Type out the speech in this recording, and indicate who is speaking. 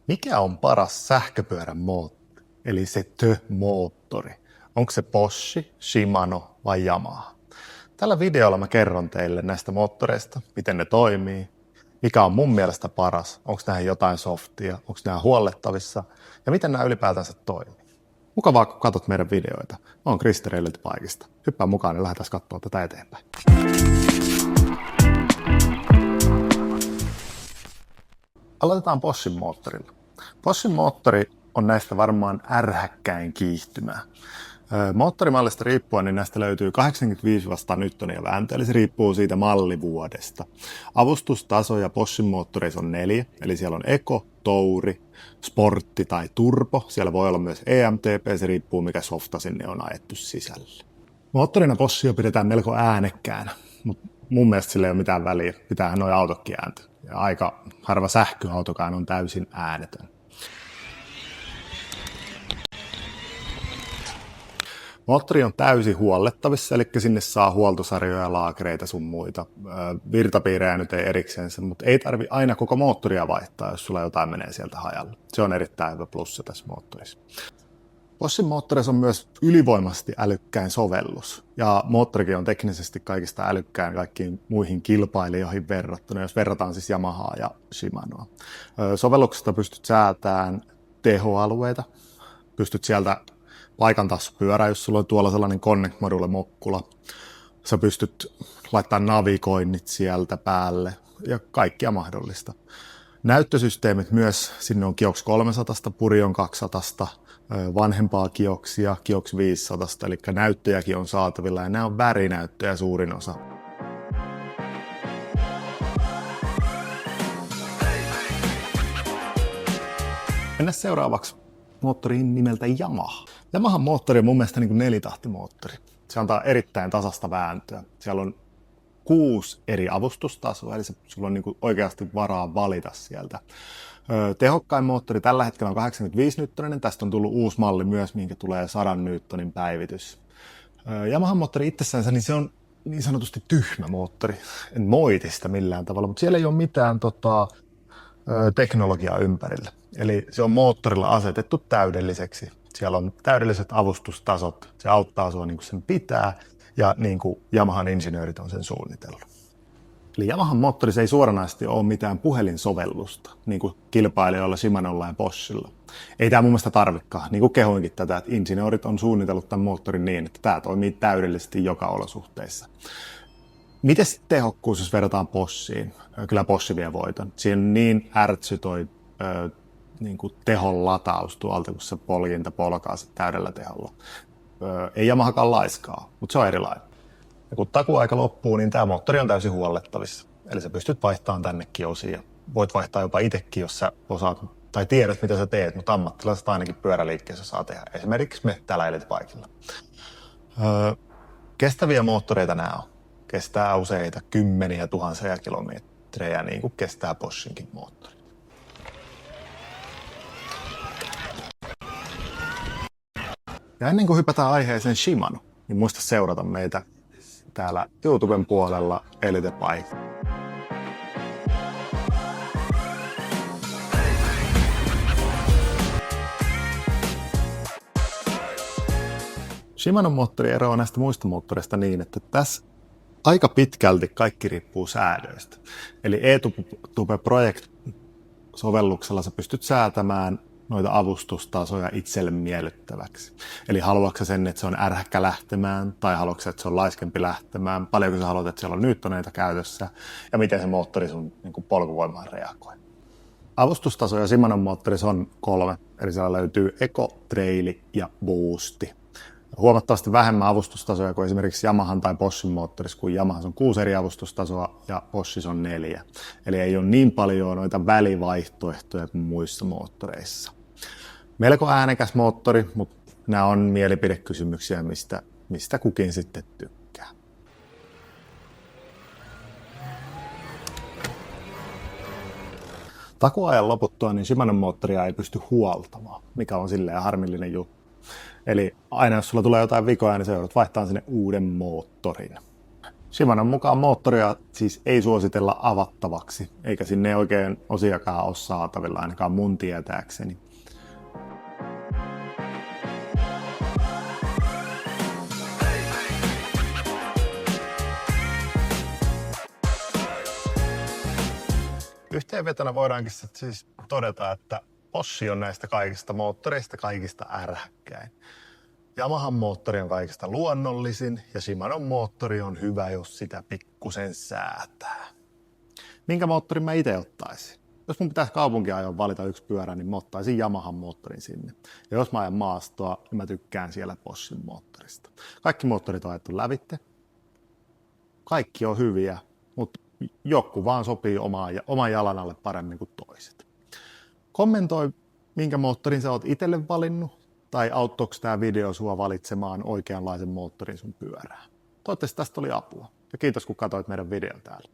Speaker 1: Mikä on paras sähköpyörän moottori, eli se moottori? Onko se Bosch, Shimano vai Yamaha? Tällä videolla mä kerron teille näistä moottoreista, miten ne toimii, mikä on mun mielestä paras, onko näihin jotain softia, onko nämä huollettavissa ja miten nämä ylipäätänsä toimii. Mukavaa, kun katsot meidän videoita. Mä oon Krister Elitbikeista. Hyppää mukaan ja lähdetään katsoa tätä eteenpäin. Aloitetaan Boschin moottorilla. Boschin moottori on näistä varmaan ärhäkkäin kiihtymää. Moottorimallista riippuen niin näistä löytyy 85-100 newtonia vääntö, eli se riippuu siitä mallivuodesta. Avustustasoja Boschin moottoreissa on 4, eli siellä on Eco, Touri, Sportti tai Turbo. Siellä voi olla myös EMTP, se riippuu mikä softa sinne on ajettu sisälle. Moottorina Boschia pidetään melko äänekkäänä, mutta mun mielestä sillä ei ole mitään väliä. Pitäähän nuo autotkin ääntä. Ja aika harva sähköautokaan on täysin äänetön. Moottori on täysin huollettavissa, eli sinne saa huoltosarjoja, laakereita sun muita. Virtapiirejä nyt ei erikseen, mutta ei tarvi aina koko moottoria vaihtaa, jos sulla jotain menee sieltä hajalle. Se on erittäin hyvä plussa tässä moottorissa. Boschin moottorissa on myös ylivoimaisesti älykkäin sovellus, ja moottorikin on teknisesti kaikista älykkään kaikkiin muihin kilpailijoihin verrattuna, jos verrataan siis Yamahaa ja Shimanoa. Sovelluksesta pystyt säätämään tehoalueita, pystyt sieltä paikantaa pyörää, jos sulla on tuolla sellainen Connect-module-mokkula. Sä pystyt laittamaan navigoinnit sieltä päälle ja kaikkia mahdollista. Näyttösysteemit myös, sinne on Kiox 300, Purion 200, vanhempaa Kioxia, Kiox 500, eli näyttöjäkin on saatavilla ja nämä on värinäyttöjä suurin osa. Mennään seuraavaksi moottoriin nimeltä Yamaha. Yamahan moottori on mun mielestä niin kuin nelitahtimoottori. Se antaa erittäin tasasta vääntöä. Siellä on 6 eri avustustasoa, eli sulla on niin kuin oikeasti varaa valita sieltä. Tehokkain moottori tällä hetkellä on 85 newtoninen. Tästä on tullut uusi malli myös, minkä tulee 100 newtonin päivitys. Yamahan moottori itsessänsä, niin se on niin sanotusti tyhmä moottori. En moiti sitä millään tavalla, mutta siellä ei ole mitään teknologiaa ympärillä. Eli se on moottorilla asetettu täydelliseksi. Siellä on täydelliset avustustasot, se auttaa sua niin kuin sen pitää ja niin kuin Yamahan insinöörit on sen suunnitellut. Eli Yamahan moottorissa ei suoranaisesti ole mitään puhelinsovellusta, niin kuin kilpailijoilla Shimanolla ja Boschilla. Ei tämä mun mielestä tarvikaan, niin kuin kehuinkin tätä, että insinöörit on suunnitellut tämän moottorin niin, että tämä toimii täydellisesti joka olosuhteissa. Miten tehokkuus, jos verrataan Boschiin? Kyllä Bosch vie voiton. Siinä on niin ärtsy toi niin kuin tehon lataus tuolta, kun se poljinta polkaa se täydellä teholla. Ei Yamahakaan laiskaa, mutta se on erilainen. Ja kun takuaika loppuu, niin tämä moottori on täysin huollettavissa. Eli sä pystyt vaihtamaan tännekin osia. Voit vaihtaa jopa itsekin, jos sä osaat tai tiedät, mitä sä teet, mutta ammattilaiset ainakin pyöräliikkeessä saa tehdä. Esimerkiksi me täällä Elitbikella. Kestäviä moottoreita nämä on. Kestää useita kymmeniä tuhansia kilometrejä, niin kuin kestää Boschinkin moottori. Ja ennen kuin hypätään aiheeseen Shimano, niin muista seurata meitä täällä YouTuben puolella Elitbike. Shimanon moottori eroaa näistä muista moottoreista niin, että tässä aika pitkälti kaikki riippuu säädöistä. Eli eTube Project-sovelluksella sä pystyt säätämään noita avustustasoja itselle miellyttäväksi. Eli haluatko sen, että se on ärhäkkä lähtemään, tai haluatko että se on laiskempi lähtemään, paljonko sä haluat, että siellä on newtoneita käytössä, ja miten se moottori sun niin kuin polkuvoimaan reagoi. Avustustasoja Shimanon moottorissa on 3, eli siellä löytyy Eco, Trail ja Boosti. Huomattavasti vähemmän avustustasoja kuin esimerkiksi Yamahan tai Boschin moottorissa, kun Yamahassa on 6 eri avustustasoa ja Boschissa on 4. Eli ei ole niin paljon noita välivaihtoehtoja kuin muissa moottoreissa. Melko äänekäs moottori, mutta nämä on mielipidekysymyksiä, mistä kukin sitten tykkää. Takuajan loputtua niin Shimanon moottoria ei pysty huoltamaan, mikä on silleen harmillinen juttu. Eli aina jos sulla tulee jotain vikoja, niin sä joudut vaihtamaan sinne uuden moottorin. Shimanon mukaan moottoria siis ei suositella avattavaksi, eikä sinne oikein osiakaan ole saatavilla, ainakaan mun tietääkseni. Yhteenvetona voidaankin siis todeta, että Bosch on näistä kaikista moottoreista kaikista ärhäkkäin. Yamahan moottori on kaikista luonnollisin ja Shimanon moottori on hyvä, jos sitä pikkusen säätää. Minkä moottorin mä itse ottaisin? Jos mun pitäisi kaupunkiajoon valita yksi pyörä, niin mä ottaisin Yamahan moottorin sinne. Ja jos mä ajan maastoa, niin mä tykkään siellä Boschin moottorista. Kaikki moottorit on ajettu lävitte. Kaikki on hyviä, mutta joku vaan sopii oman jalan alle paremmin kuin toiset. Kommentoi, minkä moottorin sä oot itselle valinnut, tai auttoiko tämä video sua valitsemaan oikeanlaisen moottorin sun pyörään. Toivottavasti tästä oli apua. Ja kiitos kun katsoit meidän videon täällä.